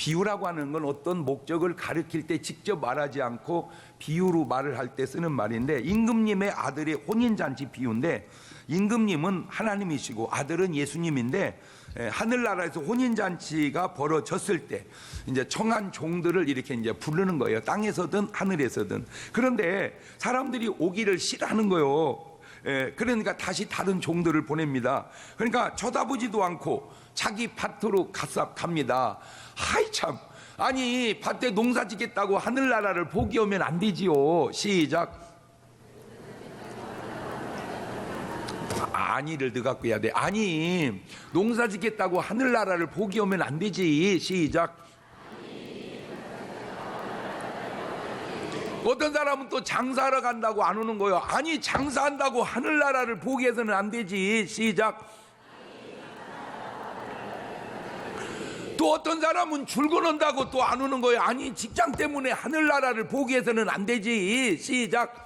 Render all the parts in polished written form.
비유라고 하는 건 어떤 목적을 가리킬 때 직접 말하지 않고 비유로 말을 할 때 쓰는 말인데, 임금님의 아들의 혼인잔치 비유인데, 임금님은 하나님이시고 아들은 예수님인데, 하늘나라에서 혼인잔치가 벌어졌을 때 이제 청한 종들을 이렇게 이제 부르는 거예요. 땅에서든 하늘에서든. 그런데 사람들이 오기를 싫어하는 거예요. 그러니까 다시 다른 종들을 보냅니다. 그러니까 쳐다보지도 않고 자기 밭으로 갑니다. 하이 참, 아니 밭에 농사 짓겠다고 하늘나라를 보기 오면 안 되지요. 시작. 아니를 넣어갖고 해야 돼. 아니 농사 짓겠다고 하늘나라를 보기 오면 안 되지. 시작. 어떤 사람은 또 장사하러 간다고 안 오는 거예요. 아니 장사한다고 하늘나라를 보기 해서는 안 되지. 시작. 또 어떤 사람은 출근한다고 또 안 오는 거예요. 아니 직장 때문에 하늘나라를 보기 해서는 안 되지. 시작.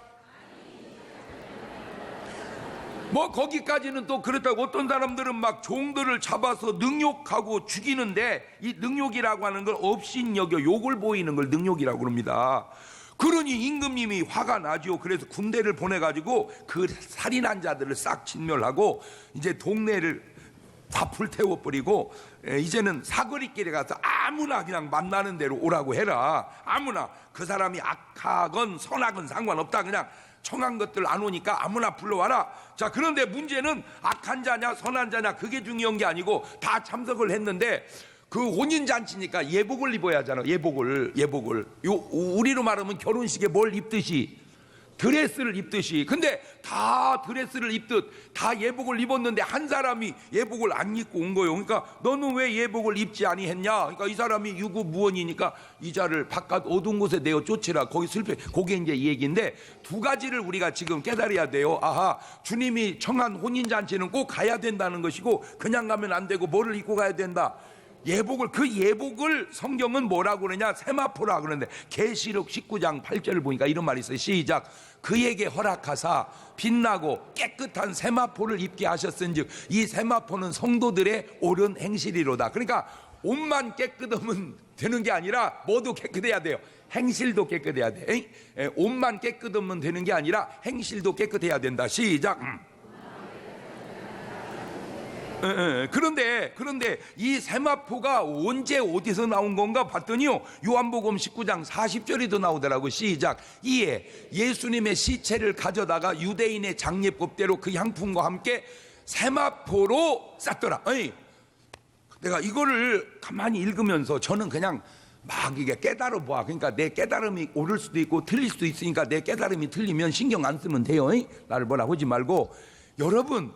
뭐 거기까지는 또 그렇다고 어떤 사람들은 막 종들을 잡아서 능욕하고 죽이는데, 이 능욕이라고 하는 걸 업신여겨 욕을 보이는 걸 능욕이라고 그럽니다. 그러니 임금님이 화가 나죠. 그래서 군대를 보내가지고 그 살인한 자들을 싹 진멸하고 이제 동네를 다 불태워버리고, 이제는 사거리길에 가서 아무나 그냥 만나는 대로 오라고 해라. 아무나, 그 사람이 악하건 선하건 상관없다. 그냥 청한 것들 안 오니까 아무나 불러와라. 자, 그런데 문제는 악한 자냐 선한 자냐 그게 중요한 게 아니고 다 참석을 했는데, 그 혼인잔치니까 예복을 입어야 하잖아. 예복을 우리로 말하면 결혼식에 뭘 입듯이 드레스를 입듯이. 근데 다 드레스를 입듯 다 예복을 입었는데 한 사람이 예복을 안 입고 온 거예요. 그러니까 너는 왜 예복을 입지 아니했냐. 그러니까 이 사람이 유구무원이니까 이 자를 바깥 어두운 곳에 내어 쫓으라. 거기 슬퍼. 그게 이제 이 얘기인데, 두 가지를 우리가 지금 깨달아야 돼요. 아하, 주님이 청한 혼인잔치는 꼭 가야 된다는 것이고, 그냥 가면 안 되고 뭐를 입고 가야 된다. 그 예복을 성경은 뭐라고 그러냐, 세마포라 그러는데, 계시록 19장 8절을 보니까 이런 말이 있어요. 시작. 그에게 허락하사 빛나고 깨끗한 세마포를 입게 하셨은즉 이 세마포는 성도들의 옳은 행실이로다. 그러니까 옷만 깨끗하면 되는 게 아니라 뭐도 깨끗해야 돼요. 행실도 깨끗해야 돼. 옷만 깨끗하면 되는 게 아니라 행실도 깨끗해야 된다. 시작. 그런데 이 세마포가 언제 어디서 나온 건가 봤더니요, 요한복음 19장 40절에도 나오더라고. 시작. 이에 예수님의 시체를 가져다가 유대인의 장례법대로 그 향품과 함께 세마포로 쌌더라. 내가 이거를 가만히 읽으면서 저는 그냥 막 이게 깨달아 봐. 그러니까 내 깨달음이 옳을 수도 있고 틀릴 수도 있으니까 내 깨달음이 틀리면 신경 안 쓰면 돼요. 나를 뭐라 하지 말고. 여러분,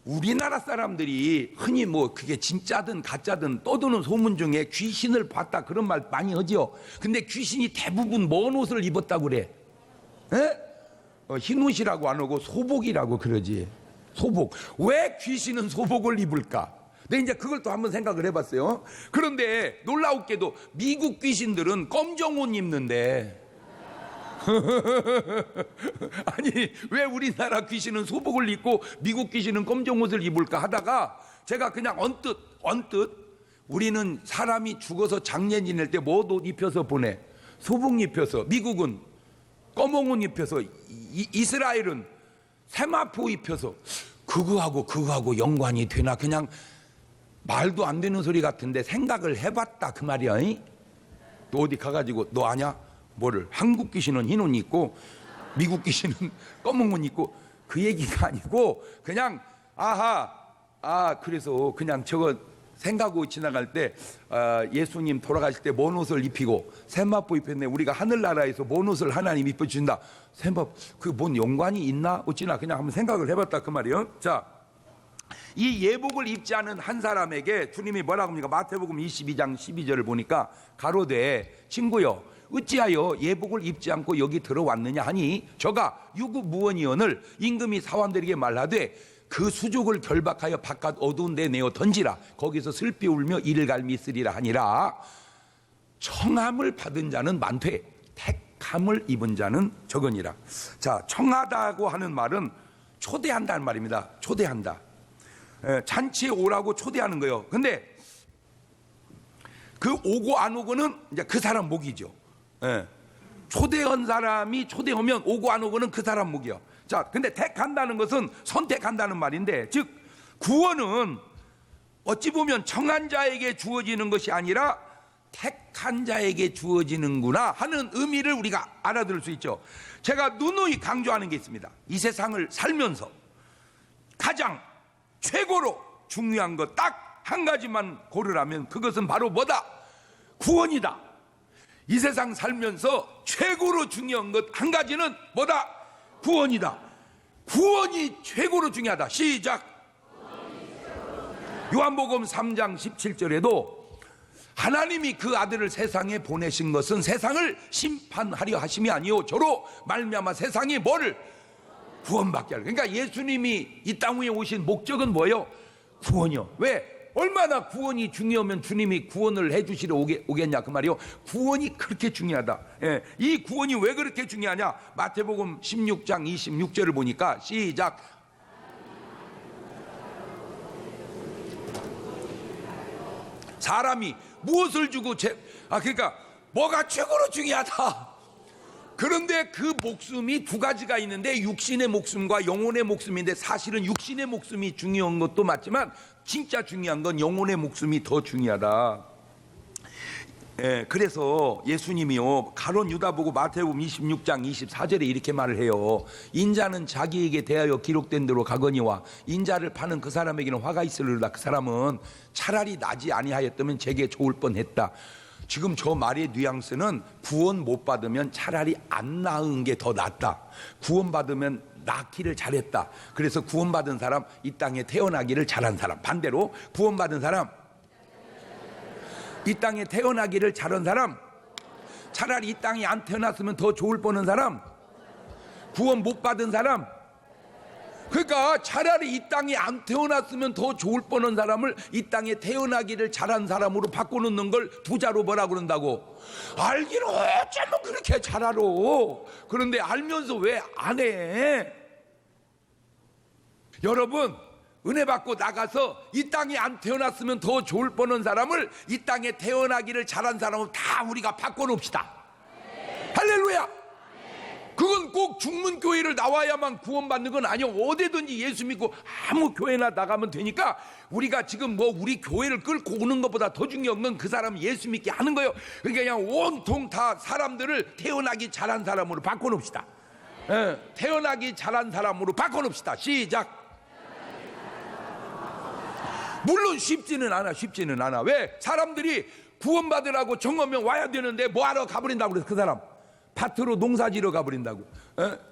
우리나라 사람들이 흔히 뭐 그게 진짜든 가짜든 떠도는 소문 중에 귀신을 봤다 그런 말 많이 하죠. 근데 귀신이 대부분 뭔 옷을 입었다고 그래? 흰 옷이라고 안 하고 소복이라고 그러지. 소복. 왜 귀신은 소복을 입을까? 근데 이제 그걸 또 한번 생각을 해봤어요. 그런데 놀라웠게도 미국 귀신들은 검정 옷 입는데 아니 왜 우리나라 귀신은 소복을 입고 미국 귀신은 검정 옷을 입을까 하다가, 제가 그냥 언뜻 우리는 사람이 죽어서 장례 지낼 때 뭐 옷 입혀서 보내? 소복 입혀서. 미국은 검은 옷 입혀서. 이스라엘은 세마포 입혀서. 그거하고 연관이 되나? 그냥 말도 안 되는 소리 같은데 생각을 해봤다 그 말이야. 또 어디 가가지고 너 아냐? 뭐를? 한국 귀신은 흰 옷 입고 미국 귀신은 검은 옷 입고, 그 얘기가 아니고 그냥 그래서 그냥 저거 생각하고 지나갈 때 예수님 돌아가실 때 뭔 옷을 입히고 세마포 입혔네. 우리가 하늘나라에서 뭔 옷을 하나님 입혀준다. 세마포 그 뭔 연관이 있나 어찌나 그냥 한번 생각을 해봤다 그 말이에요. 자, 이 예복을 입지 않은 한 사람에게 주님이 뭐라고 합니까? 마태복음 22장 12절을 보니까 가로되 친구여 어찌하여 예복을 입지 않고 여기 들어왔느냐 하니 저가 유구무원이언을 임금이 사원들에게 말하되 그 수족을 결박하여 바깥 어두운 데 내어 던지라. 거기서 슬피 울며 이를 갈미 쓰리라 하니라. 청함을 받은 자는 많되 택함을 입은 자는 적으니라. 자, 청하다고 하는 말은 초대한다는 말입니다. 초대한다. 잔치에 오라고 초대하는 거예요. 근데 그 오고 안 오고는 이제 그 사람 목이죠. 예. 초대한 사람이 초대하면 오고 안 오고는 그 사람 목이요. 자, 근데 택한다는 것은 선택한다는 말인데, 즉 구원은 어찌 보면 청한 자에게 주어지는 것이 아니라 택한 자에게 주어지는구나 하는 의미를 우리가 알아들을 수 있죠. 제가 누누이 강조하는 게 있습니다. 이 세상을 살면서 가장 최고로 중요한 것 딱 한 가지만 고르라면 그것은 바로 뭐다? 구원이다. 이 세상 살면서 최고로 중요한 것 한 가지는 뭐다? 구원이다. 구원이 최고로 중요하다. 시작. 요한복음 3장 17절에도 하나님이 그 아들을 세상에 보내신 것은 세상을 심판하려 하심이 아니요 저로 말미암아 세상이 뭐를 구원받게 하려. 그러니까 예수님이 이 땅 위에 오신 목적은 뭐예요? 구원이요. 왜? 얼마나 구원이 중요하면 주님이 구원을 해주시러 오겠냐 그 말이요. 구원이 그렇게 중요하다. 예. 이 구원이 왜 그렇게 중요하냐? 마태복음 16장 26절을 보니까 시작. 사람이 무엇을 주고 그러니까 뭐가 최고로 중요하다. 그런데 그 목숨이 두 가지가 있는데 육신의 목숨과 영혼의 목숨인데 사실은 육신의 목숨이 중요한 것도 맞지만 진짜 중요한 건 영혼의 목숨이 더 중요하다. 예, 그래서 예수님이요 가룟 유다 보고 마태복음 26장 24절에 이렇게 말을 해요. 인자는 자기에게 대하여 기록된 대로 가거니와 인자를 파는 그 사람에게는 화가 있으리로다. 그 사람은 차라리 나지 아니하였다면 제게 좋을 뻔했다. 지금 저 말의 뉘앙스는 구원 못 받으면 차라리 안 낳은 게 더 낫다. 구원 받으면 낳기를 잘했다. 그래서 구원 받은 사람 이 땅에 태어나기를 잘한 사람. 반대로 구원 받은 사람 이 땅에 태어나기를 잘한 사람, 차라리 이 땅에 안 태어났으면 더 좋을 뻔한 사람, 구원 못 받은 사람. 그러니까 차라리 이 땅에 안 태어났으면 더 좋을 뻔한 사람을 이 땅에 태어나기를 잘한 사람으로 바꿔놓는 걸 부자로 뭐라 그런다고? 알기는 어쩌면 그렇게 잘 알아. 그런데 알면서 왜 안 해? 여러분, 은혜 받고 나가서 이 땅에 안 태어났으면 더 좋을 뻔한 사람을 이 땅에 태어나기를 잘한 사람으로 다 우리가 바꿔놓읍시다. 할렐루야. 그건 꼭 중문교회를 나와야만 구원받는 건 아니요. 어디든지 예수 믿고 아무 교회나 나가면 되니까 우리가 지금 뭐 우리 교회를 끌고 오는 것보다 더 중요한 건 그 사람 예수 믿게 하는 거예요. 그러니까 그냥 온통 다 사람들을 태어나기 잘한 사람으로 바꿔놓읍시다. 태어나기 잘한 사람으로 바꿔놓읍시다. 시작. 물론 쉽지는 않아. 왜? 사람들이 구원받으라고 정하면 와야 되는데 뭐하러 가버린다고 그래서 그 사람 밭으로 농사지러 가버린다고.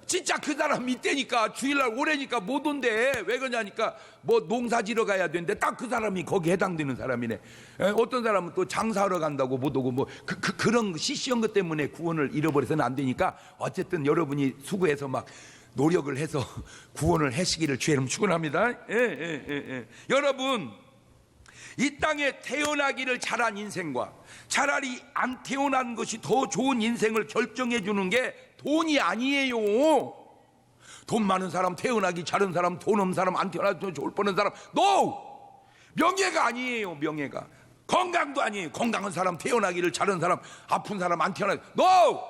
진짜 그 사람 이때니까 주일날 오래니까 못 온대. 왜 그러냐니까 뭐 농사지러 가야 되는데 딱 그 사람이 거기에 해당되는 사람이네. 어떤 사람은 또 장사하러 간다고 못 오고 뭐 그런 시시한 것 때문에 구원을 잃어버려서는 안 되니까 어쨌든 여러분이 수고해서 막 노력을 해서 구원을 하시기를 주의 이름 축원합니다. 여러분, 이 땅에 태어나기를 잘한 인생과 차라리 안 태어난 것이 더 좋은 인생을 결정해 주는 게 돈이 아니에요. 돈 많은 사람, 태어나기 잘한 사람, 돈 없는 사람, 안 태어나도 좋을 뻔한 사람, NO! 명예가 아니에요. 명예가. 건강도 아니에요. 건강한 사람, 태어나기를 잘한 사람, 아픈 사람, 안 태어나 NO!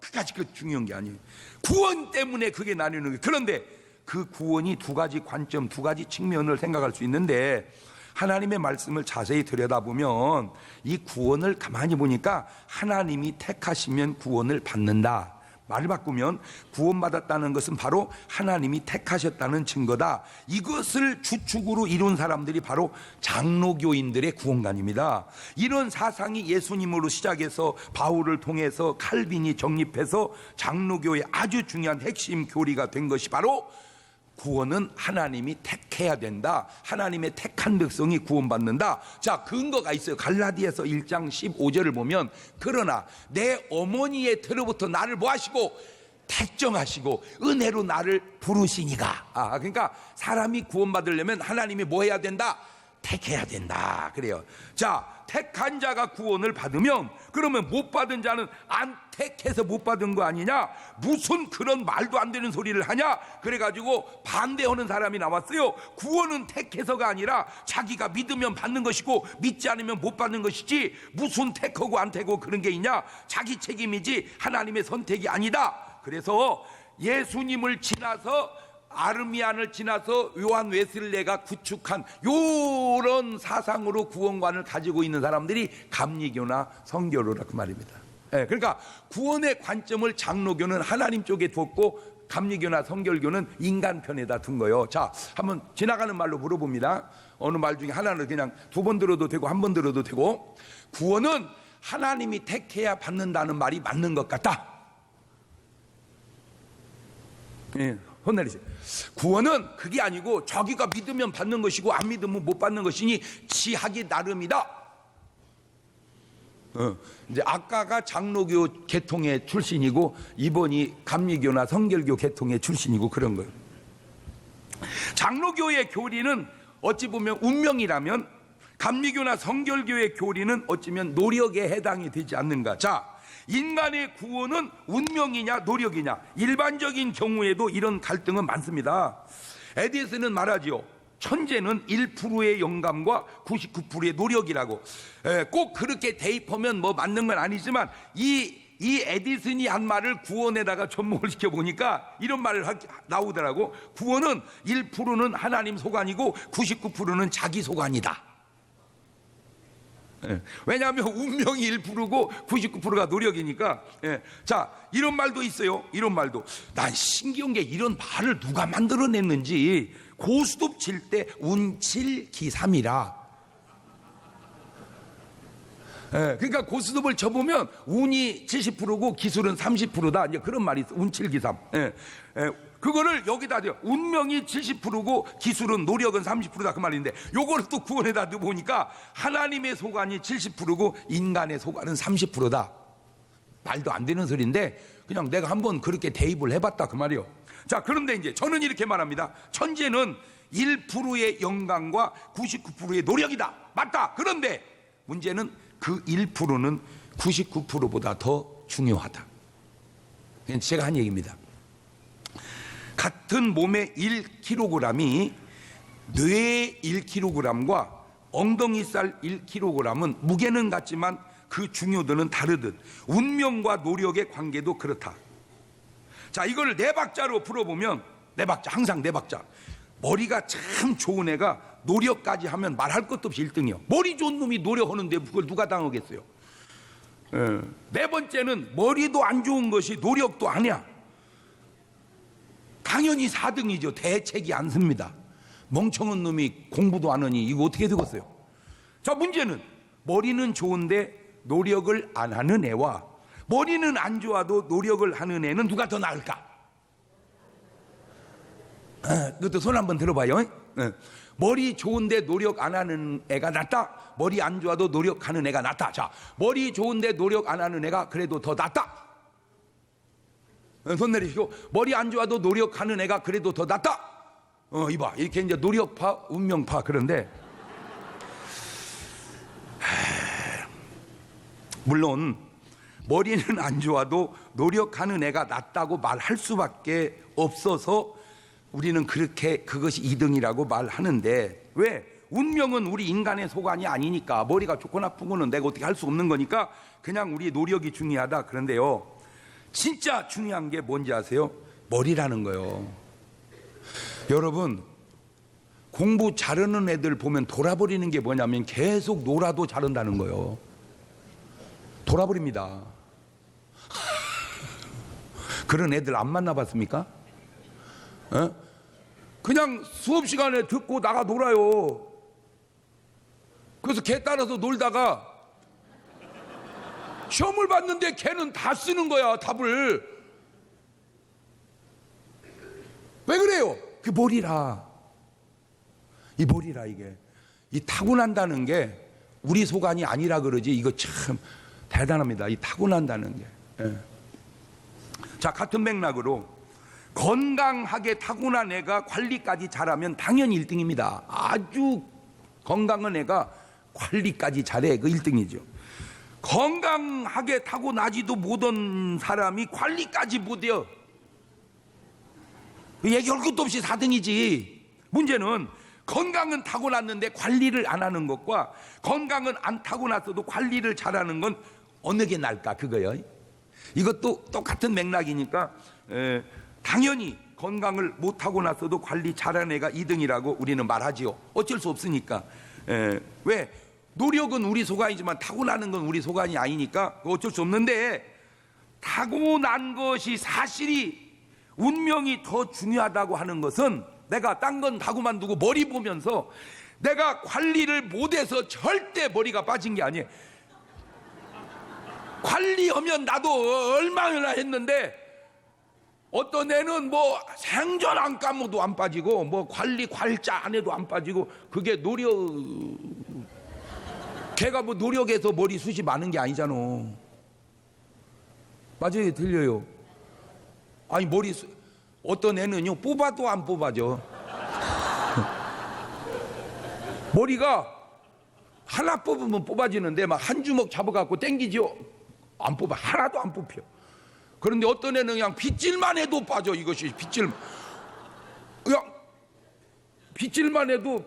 그까지 그 중요한 게 아니에요. 구원 때문에 그게 나뉘는 거예요. 그런데 그 구원이 두 가지 관점, 두 가지 측면을 생각할 수 있는데 하나님의 말씀을 자세히 들여다보면 이 구원을 가만히 보니까 하나님이 택하시면 구원을 받는다. 말을 바꾸면 구원받았다는 것은 바로 하나님이 택하셨다는 증거다. 이것을 주축으로 이룬 사람들이 바로 장로교인들의 구원관입니다. 이런 사상이 예수님으로 시작해서 바울을 통해서 칼빈이 정립해서 장로교의 아주 중요한 핵심 교리가 된 것이 바로 구원은 하나님이 택해야 된다. 하나님의 택한 백성이 구원받는다. 자, 근거가 있어요. 갈라디아서 1장 15절을 보면 그러나 내 어머니의 태로부터 나를 뭐 하시고 택정하시고 은혜로 나를 부르시니가. 그러니까 사람이 구원받으려면 하나님이 뭐 해야 된다? 택해야 된다 그래요. 자, 택한 자가 구원을 받으면 그러면 못 받은 자는 안 택해서 못 받은 거 아니냐? 무슨 그런 말도 안 되는 소리를 하냐? 그래가지고 반대하는 사람이 나왔어요. 구원은 택해서가 아니라 자기가 믿으면 받는 것이고 믿지 않으면 못 받는 것이지 무슨 택하고 안 택하고 그런 게 있냐? 자기 책임이지 하나님의 선택이 아니다. 그래서 예수님을 지나서 아르미안을 지나서 요한 웨슬레가 구축한 요런 사상으로 구원관을 가지고 있는 사람들이 감리교나 성결교라 그 말입니다. 그러니까 구원의 관점을 장로교는 하나님 쪽에 두었고 감리교나 성결교는 인간 편에다 둔 거예요. 자, 한번 지나가는 말로 물어봅니다. 어느 말 중에 하나를 그냥 2번 들어도 되고 1번 들어도 되고, 구원은 하나님이 택해야 받는다는 말이 맞는 것 같다. 혼내리세요. 구원은 그게 아니고 자기가 믿으면 받는 것이고 안 믿으면 못 받는 것이니 지하기 나름이다. 이제 아까가 장로교 계통의 출신이고 이번이 감리교나 성결교 계통의 출신이고 그런 거예요. 장로교의 교리는 어찌 보면 운명이라면 감리교나 성결교의 교리는 어찌면 노력에 해당이 되지 않는가. 자, 인간의 구원은 운명이냐 노력이냐, 일반적인 경우에도 이런 갈등은 많습니다. 에디슨은 말하지요. 천재는 1%의 영감과 99%의 노력이라고. 꼭 그렇게 대입하면 뭐 맞는 건 아니지만 이 에디슨이 한 말을 구원에다가 접목을 시켜보니까 이런 말을 나오더라고. 구원은 1%는 하나님 소관이고 99%는 자기 소관이다. 왜냐하면 운명이 1%고 99%가 노력이니까. 자, 이런 말도 있어요. 이런 말도. 난 신기한 게 이런 말을 누가 만들어냈는지. 고스톱 칠 때 운칠기삼이라. 그러니까 고스톱을 쳐보면 운이 70%고 기술은 30%다. 이제 그런 말이 있어. 운칠기삼. 그거를 여기다 대요. 운명이 70%고 기술은 노력은 30%다 그 말인데, 요거를 또 구원에다 넣어보니까 하나님의 소관이 70%고 인간의 소관은 30%다. 말도 안 되는 소리인데 그냥 내가 한번 그렇게 대입을 해봤다 그 말이요. 자, 그런데 이제 저는 이렇게 말합니다. 천재는 1%의 영광과 99%의 노력이다. 맞다. 그런데 문제는 그 1%는 99%보다 더 중요하다. 제가 한 얘기입니다. 같은 몸의 1kg이 뇌의 1kg과 엉덩이살 1kg은 무게는 같지만 그 중요도는 다르듯 운명과 노력의 관계도 그렇다. 자, 이걸 네 박자로 풀어보면, 네 박자, 항상 네 박자. 머리가 참 좋은 애가 노력까지 하면 말할 것도 없이 1등이요. 머리 좋은 놈이 노력하는데 그걸 누가 당하겠어요? 네 번째는 머리도 안 좋은 것이 노력도 아니야. 당연히 4등이죠. 대책이 안 씁니다. 멍청한 놈이 공부도 안 하니 이거 어떻게 되겠어요? 자, 문제는 머리는 좋은데 노력을 안 하는 애와 머리는 안 좋아도 노력을 하는 애는 누가 더 나을까? 그것도 손 한번 들어봐요. 머리 좋은데 노력 안 하는 애가 낫다. 머리 안 좋아도 노력하는 애가 낫다. 자, 머리 좋은데 노력 안 하는 애가 그래도 더 낫다. 손 내리시고, 머리 안 좋아도 노력하는 애가 그래도 더 낫다. 이봐, 이렇게 이제 노력파, 운명파. 그런데 물론 머리는 안 좋아도 노력하는 애가 낫다고 말할 수밖에 없어서 우리는 그렇게 그것이 2등이라고 말하는데, 왜? 운명은 우리 인간의 소관이 아니니까, 머리가 좋고 나쁜 거는 내가 어떻게 할 수 없는 거니까 그냥 우리 노력이 중요하다. 그런데요, 진짜 중요한 게 뭔지 아세요? 머리라는 거요. 여러분, 공부 잘하는 애들 보면 돌아버리는 게 뭐냐면 계속 놀아도 잘한다는 거예요. 돌아버립니다. 그런 애들 안 만나봤습니까? 그냥 수업 시간에 듣고 나가 놀아요. 그래서 걔 따라서 놀다가 시험을 봤는데 걔는 다 쓰는 거야, 답을. 왜 그래요? 그 머리라. 이 머리라. 이게 이 타고난다는 게 우리 소관이 아니라 그러지. 이거 참 대단합니다. 이 타고난다는 게. 자, 같은 맥락으로 건강하게 타고난 애가 관리까지 잘하면 당연히 1등입니다. 아주 건강은 애가 관리까지 잘해. 그 1등이죠. 건강하게 타고나지도 못한 사람이 관리까지 못해요. 얘기할 것도 없이 4등이지. 문제는 건강은 타고났는데 관리를 안 하는 것과 건강은 안 타고났어도 관리를 잘하는 건 어느 게 나을까, 그거요. 이것도 똑같은 맥락이니까 당연히 건강을 못 타고났어도 관리 잘하는 애가 2등이라고 우리는 말하지요. 어쩔 수 없으니까. 왜? 노력은 우리 소관이지만 타고나는 건 우리 소관이 아니니까 어쩔 수 없는데, 타고난 것이 사실이 운명이 더 중요하다고 하는 것은 내가 딴 건 다 그만두고 머리 보면서 내가 관리를 못해서 절대 머리가 빠진 게 아니에요. 관리하면 나도 얼마나 했는데 어떤 애는 뭐 생전 안 감아도 안 빠지고 뭐 관리 괄자 안 해도 안 빠지고, 그게 노력, 걔가 뭐 노력해서 머리숱이 많은 게 아니잖아. 맞아요, 들려요. 아니 어떤 애는요 뽑아도 안 뽑아져. 머리가 하나 뽑으면 뽑아지는데 막 한 주먹 잡아갖고 땡기지요. 안 뽑아. 하나도 안 뽑혀. 그런데 어떤 애는 그냥 빗질만 해도 빠져. 이것이 그냥 빗질만 해도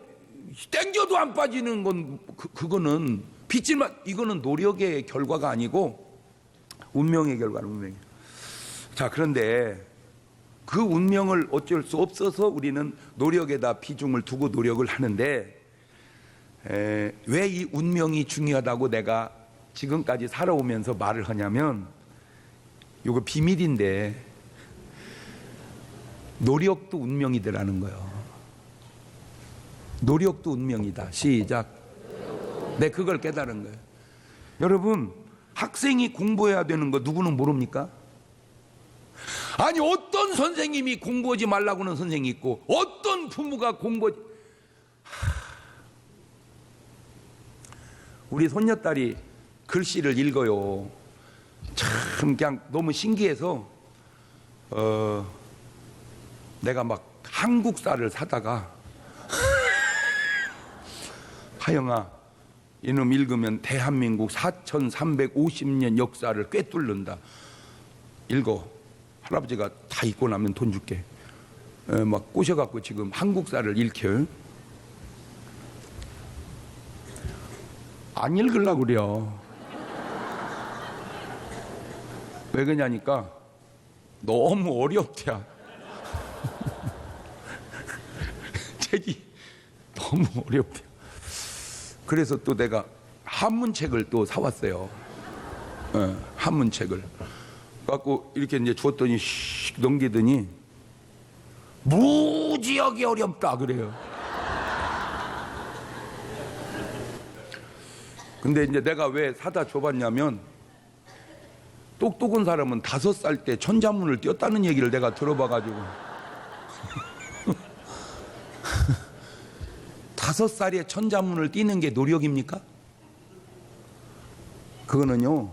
땡겨도 안 빠지는 건 그거는 빗질만, 이거는 노력의 결과가 아니고 운명의 결과는 운명이에요. 자, 그런데 그 운명을 어쩔 수 없어서 우리는 노력에다 비중을 두고 노력을 하는데, 왜 이 운명이 중요하다고 내가 지금까지 살아오면서 말을 하냐면, 이거 비밀인데 노력도 운명이더라는 거예요. 노력도 운명이다. 시작. 네, 그걸 깨달은 거예요. 여러분, 학생이 공부해야 되는 거 누구는 모릅니까? 아니, 어떤 선생님이 공부하지 말라고는 선생님이 있고 어떤 부모가 우리 손녀딸이 글씨를 읽어요. 참 그냥 너무 신기해서 내가 막 한국사를 사다가 하영아, 이놈 읽으면 대한민국 4350년 역사를 꿰뚫는다. 읽어. 할아버지가 다 읽고 나면 돈 줄게. 막 꼬셔갖고 지금 한국사를 읽혀요. 안 읽으려고 그래요. 왜 그러냐니까 너무 어렵대요. 책이 너무 어렵대요. 그래서 또 내가 한문책을 또 사왔어요. 한문책을 갖고 이렇게 이제 주었더니 씩 넘기더니 무지하게 어렵다 그래요. 근데 이제 내가 왜 사다 줘봤냐면, 똑똑한 사람은 5살 때 천자문을 띄었다는 얘기를 내가 들어봐가지고 5살에 천자문을 띄는 게 노력입니까? 그거는요,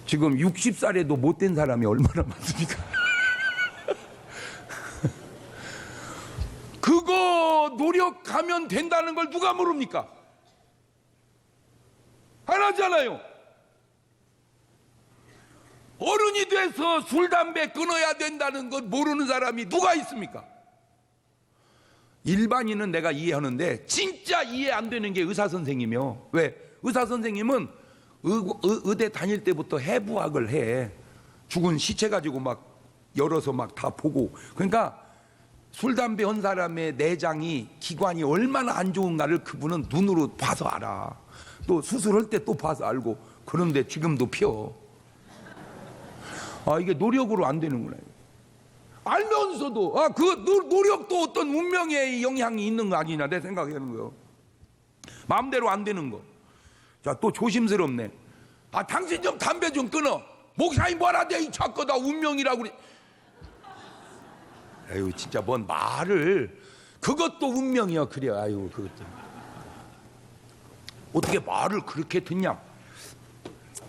지금 60살에도 못된 사람이 얼마나 많습니까? 그거 노력하면 된다는 걸 누가 모릅니까? 안 하잖아요. 어른이 돼서 술, 담배 끊어야 된다는 것 모르는 사람이 누가 있습니까? 일반인은 내가 이해하는데 진짜 이해 안 되는 게 의사 선생님이요. 왜? 의사 선생님은 의대 다닐 때부터 해부학을 해. 죽은 시체 가지고 막 열어서 막 다 보고. 그러니까 술, 담배 한 사람의 내장이, 기관이 얼마나 안 좋은가를 그분은 눈으로 봐서 알아. 또 수술할 때 또 봐서 알고. 그런데 지금도 펴. 아, 이게 노력으로 안 되는구나. 알면서도 그 노력도 어떤 운명의 영향이 있는 거 아니냐 내 생각하는 거예요. 마음대로 안 되는 거. 자, 또 조심스럽네. 당신 좀 담배 좀 끊어. 목사님 뭐라 돼, 이 자꾸 다 운명이라고 그래. 아유, 진짜 뭔 말을. 그것도 운명이야. 그래. 아유, 그것도 어떻게 말을 그렇게 듣냐.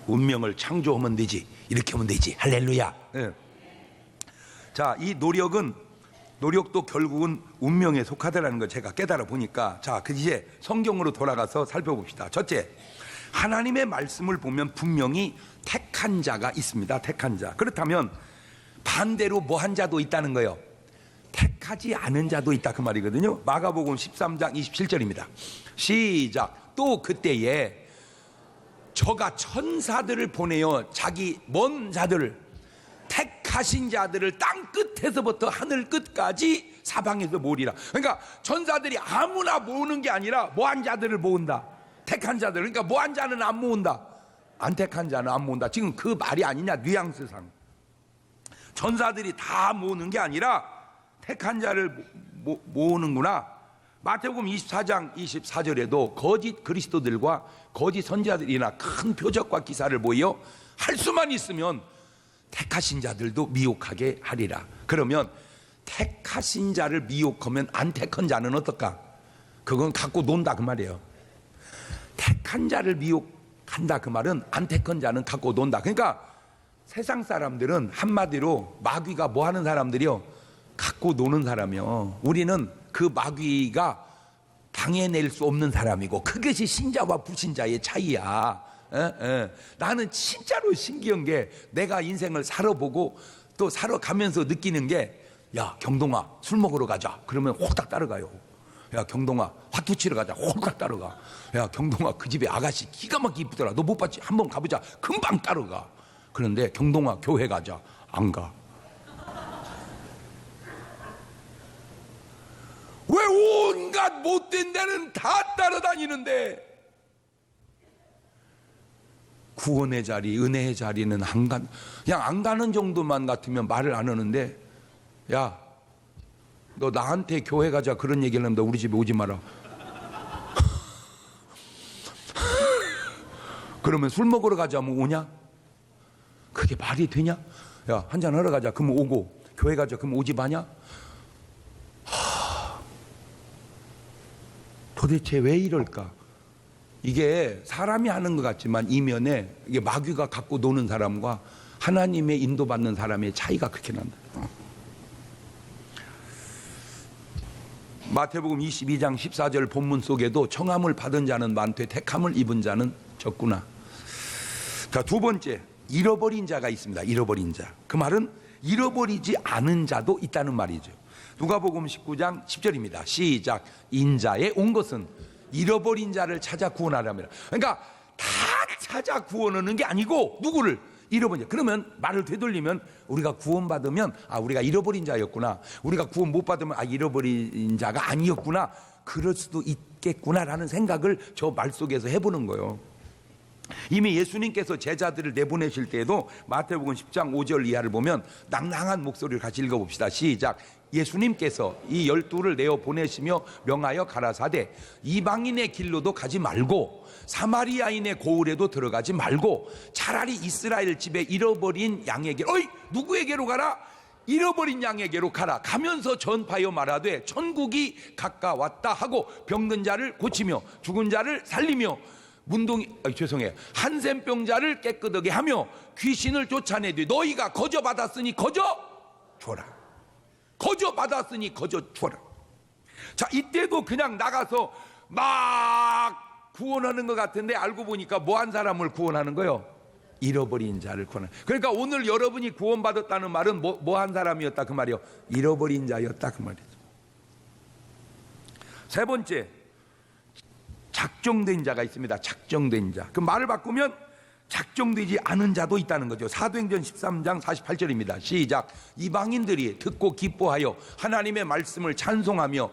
운명을 창조하면 되지, 이렇게 하면 되지. 할렐루야. 네. 자, 이 노력은 노력도 결국은 운명에 속하더라는 걸 제가 깨달아 보니까, 자, 이제 성경으로 돌아가서 살펴봅시다. 첫째, 하나님의 말씀을 보면 분명히 택한 자가 있습니다. 택한 자. 그렇다면 반대로 뭐한 자도 있다는 거예요. 택하지 않은 자도 있다, 그 말이거든요. 마가복음 13장 27절입니다. 시작. 또 그때에 저가 천사들을 보내어 자기 먼 자들을, 택하신 자들을 땅 끝에서부터 하늘 끝까지 사방에서 모으리라. 그러니까 천사들이 아무나 모으는 게 아니라 뭐한 자들을 모은다. 택한 자들. 그러니까 뭐한 자는 안 모은다, 안 택한 자는 안 모은다. 지금 그 말이 아니냐, 뉘앙스상. 천사들이 다 모으는 게 아니라 택한 자를 모으는구나. 마태복음 24장 24절에도 거짓 그리스도들과 거짓 선지자들이나 큰 표적과 기사를 보여 할 수만 있으면 택하신 자들도 미혹하게 하리라. 그러면 택하신 자를 미혹하면 안 택한 자는 어떨까? 그건 갖고 논다, 그 말이에요. 택한 자를 미혹한다, 그 말은 안 택한 자는 갖고 논다. 그러니까 세상 사람들은 한마디로 마귀가 뭐 하는 사람들이요? 갖고 노는 사람이요. 우리는 그 마귀가 당해낼 수 없는 사람이고, 그것이 신자와 불신자의 차이야. 나는 진짜로 신기한 게, 내가 인생을 살아보고 또 살아가면서 느끼는 게, 야 경동아 술 먹으러 가자 그러면 홀딱 따라가요. 야 경동아 화투 치러 가자 홀딱 따라가. 야 경동아 그 집에 아가씨 기가 막히게 이쁘더라, 너 못 봤지? 한번 가보자. 금방 따라가. 그런데 경동아 교회 가자, 안 가. 왜 온갖 못된 데는 다 따라다니는데 구원의 자리, 은혜의 자리는 안 가. 그냥 안 가는 정도만 같으면 말을 안 하는데, 야 너 나한테 교회 가자 그런 얘기를 하면 너 우리 집에 오지 마라. 그러면 술 먹으러 가자면 오냐? 그게 말이 되냐? 야 한잔 하러 가자 그러면 오고, 교회 가자 그러면 오지 마냐? 도대체 왜 이럴까? 이게 사람이 하는 것 같지만 이면에 이게 마귀가 갖고 노는 사람과 하나님의 인도받는 사람의 차이가 그렇게 난다. 마태복음 22장 14절 본문 속에도 청함을 받은 자는 많되 택함을 입은 자는 적구나. 자, 두 번째, 잃어버린 자가 있습니다. 잃어버린 자. 그 말은 잃어버리지 않은 자도 있다는 말이죠. 누가복음 19장 10절입니다. 시작. 인자에 온 것은 잃어버린 자를 찾아 구원하려면. 그러니까 다 찾아 구원하는 게 아니고 누구를? 잃어버린 자. 그러면 말을 되돌리면 우리가 구원받으면 우리가 잃어버린 자였구나, 우리가 구원 못 받으면 잃어버린 자가 아니었구나, 그럴 수도 있겠구나라는 생각을 저 말 속에서 해보는 거예요. 이미 예수님께서 제자들을 내보내실 때에도 마태복음 10장 5절 이하를 보면 낭낭한 목소리를 같이 읽어봅시다. 시작. 예수님께서 이 12를 내어 보내시며 명하여 가라사대 이방인의 길로도 가지 말고 사마리아인의 고을에도 들어가지 말고 차라리 이스라엘 집에 잃어버린 양에게로, 누구에게로 가라? 잃어버린 양에게로 가라. 가면서 전파하여 말하되 천국이 가까웠다 하고 병든 자를 고치며 죽은 자를 살리며 한센병자를 깨끗하게 하며 귀신을 쫓아내되 너희가 거저 받았으니 거저 줘라. 거저 받았으니 거저 줘라. 자, 이때도 그냥 나가서 막 구원하는 것 같은데 알고 보니까 뭐한 사람을 구원하는 거예요? 잃어버린 자를 구원하는. 그러니까 오늘 여러분이 구원받았다는 말은 뭐한 사람이었다 그 말이요? 잃어버린 자였다 그 말이죠. 세 번째, 작정된 자가 있습니다. 작정된 자. 그 말을 바꾸면 작정되지 않은 자도 있다는 거죠. 사도행전 13장 48절입니다. 시작. 이방인들이 듣고 기뻐하여 하나님의 말씀을 찬송하며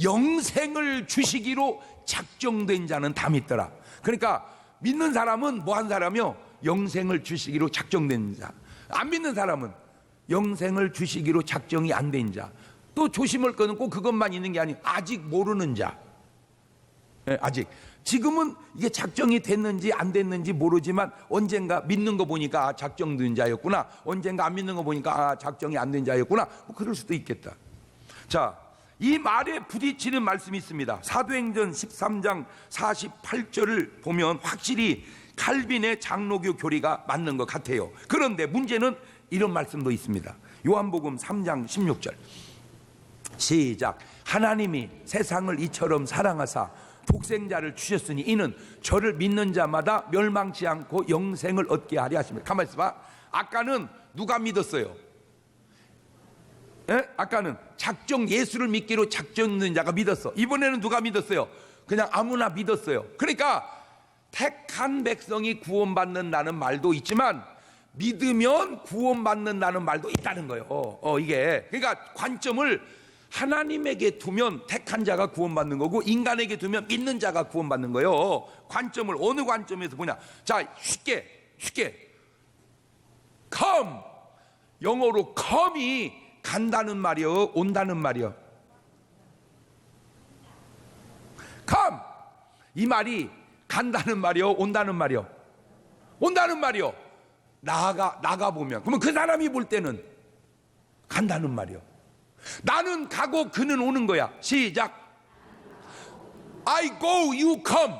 영생을 주시기로 작정된 자는 다 믿더라. 그러니까 믿는 사람은 뭐한 사람이요? 영생을 주시기로 작정된 자. 안 믿는 사람은 영생을 주시기로 작정이 안 된 자. 또 조심할 거는 꼭 그것만 있는 게 아니고 아직 모르는 자. 아직 지금은 이게 작정이 됐는지 안 됐는지 모르지만 언젠가 믿는 거 보니까 작정된 자였구나, 언젠가 안 믿는 거 보니까 작정이 안 된 자였구나, 뭐 그럴 수도 있겠다. 자, 이 말에 부딪히는 말씀이 있습니다. 사도행전 13장 48절을 보면 확실히 칼빈의 장로교 교리가 맞는 것 같아요. 그런데 문제는 이런 말씀도 있습니다. 요한복음 3장 16절. 시작. 하나님이 세상을 이처럼 사랑하사 독생자를 주셨으니 이는 저를 믿는 자마다 멸망치 않고 영생을 얻게 하려 하십니다. 가만히 있어봐. 아까는 누가 믿었어요? 예? 아까는 작정 예수를 믿기로 작정된 자가 믿었어. 이번에는 누가 믿었어요? 그냥 아무나 믿었어요. 그러니까 택한 백성이 구원받는다는 말도 있지만 믿으면 구원받는다는 말도 있다는 거예요. 이게 그러니까 관점을 하나님에게 두면 택한 자가 구원받는 거고 인간에게 두면 믿는 자가 구원받는 거예요. 관점을 어느 관점에서 보냐. 자, 쉽게 come, 영어로 come이 간다는 말이요, 온다는 말이요. come, 이 말이 간다는 말이요, 온다는 말이요. 온다는 말이요. 나가 보면, 그러면 그 사람이 볼 때는 간다는 말이요. 나는 가고 그는 오는 거야. 시작. I go, you come.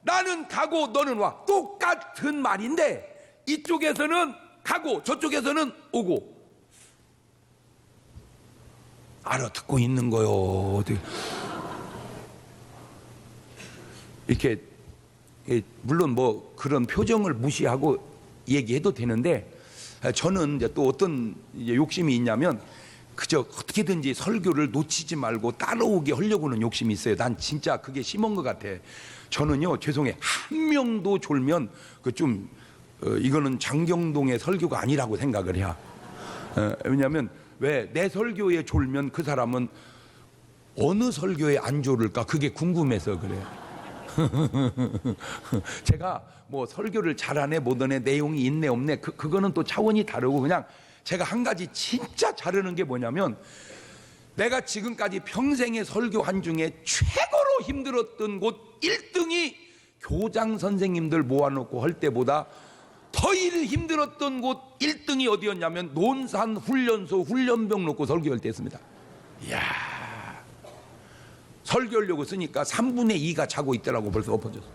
나는 가고 너는 와. 똑같은 말인데 이쪽에서는 가고 저쪽에서는 오고. 알아듣고 있는 거요. 이렇게 물론 뭐 그런 표정을 무시하고 얘기해도 되는데, 저는 이제 또 어떤 욕심이 있냐면 그저 어떻게든지 설교를 놓치지 말고 따라오게 하려고는 욕심이 있어요. 난 진짜 그게 심한 것 같아. 저는요, 죄송해, 한 명도 졸면 이거는 장경동의 설교가 아니라고 생각을 해요. 왜냐하면 왜 내 설교에 졸면 그 사람은 어느 설교에 안 졸을까 그게 궁금해서 그래요. 제가 뭐 설교를 잘하네 못하네, 내용이 있네 없네, 그거는 또 차원이 다르고, 그냥 제가 한 가지 진짜 잘하는 게 뭐냐면, 내가 지금까지 평생의 설교한 중에 최고로 힘들었던 곳 1등이 교장 선생님들 모아놓고 할 때보다 더 힘들었던 곳 1등이 어디였냐면 논산 훈련소 훈련병 놓고 설교할 때였습니다. 이야, 설교하려고 쓰니까 3분의 2가 자고 있더라고. 벌써 엎어졌어.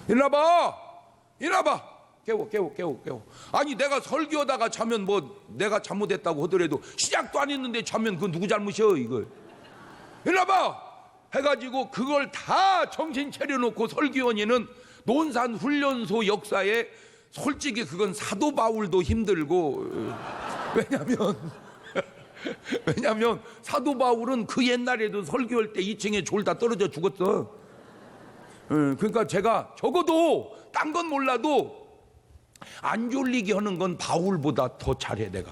일어나봐, 깨워. 아니, 내가 설교하다가 자면 뭐 내가 잘못했다고 하더라도 시작도 안 했는데 자면 그건 누구 잘못이야 이거. 일어나봐 해가지고 그걸 다 정신 차려놓고 설교원이는 논산 훈련소 역사에 솔직히 그건 사도 바울도 힘들고, 왜냐면 사도 바울은 그 옛날에도 설교할 때 2층에 졸다 떨어져 죽었어. 그러니까 제가 적어도 딴 건 몰라도 안 졸리게 하는 건 바울보다 더 잘해. 내가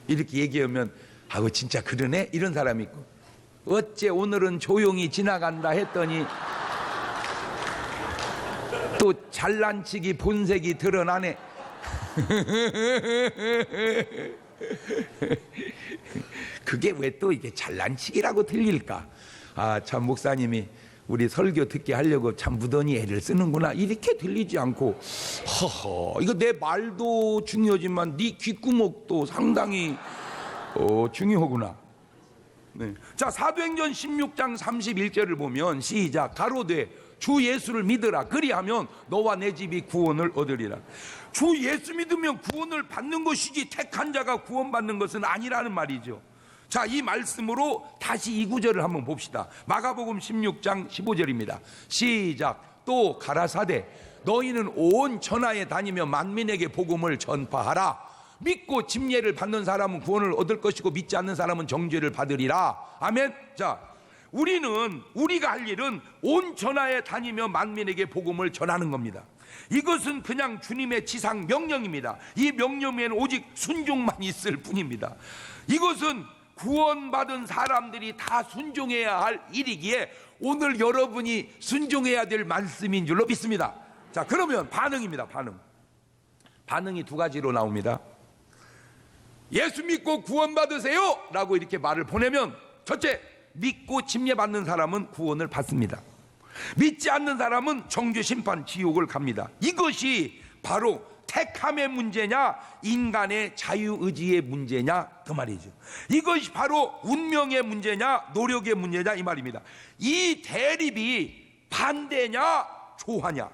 이렇게 얘기하면 아우 진짜 그러네 이런 사람이 있고, 어째 오늘은 조용히 지나간다 했더니 또 잘난치기 본색이 드러나네. 그게 왜 또 이게 잘난치기라고 들릴까? 아, 참 목사님이 우리 설교 듣게 하려고 참 무던히 애를 쓰는구나, 이렇게 들리지 않고, 허허, 이거 내 말도 중요하지만 네 귓구멍도 상당히 중요하구나. 네. 자, 사도행전 16장 31절을 보면 시작. 가로되 주 예수를 믿으라, 그리하면 너와 내 집이 구원을 얻으리라. 주 예수 믿으면 구원을 받는 것이지 택한 자가 구원받는 것은 아니라는 말이죠. 자, 이 말씀으로 다시 이 구절을 한번 봅시다. 마가복음 16장 15절입니다. 시작. 또 가라사대 너희는 온 천하에 다니며 만민에게 복음을 전파하라. 믿고 침례를 받는 사람은 구원을 얻을 것이고 믿지 않는 사람은 정죄를 받으리라. 아멘. 자, 우리가 할 일은 온 천하에 다니며 만민에게 복음을 전하는 겁니다. 이것은 그냥 주님의 지상 명령입니다. 이 명령에는 오직 순종만 있을 뿐입니다. 이것은 구원받은 사람들이 다 순종해야 할 일이기에 오늘 여러분이 순종해야 될 말씀인 줄로 믿습니다. 자, 그러면 반응입니다. 반응이 두 가지로 나옵니다. 예수 믿고 구원받으세요 라고 이렇게 말을 보내면, 첫째, 믿고 침례받는 사람은 구원을 받습니다. 믿지 않는 사람은 정죄 심판 지옥을 갑니다. 이것이 바로 택함의 문제냐 인간의 자유의지의 문제냐 그 말이죠. 이것이 바로 운명의 문제냐 노력의 문제냐 이 말입니다. 이 대립이 반대냐 조화냐,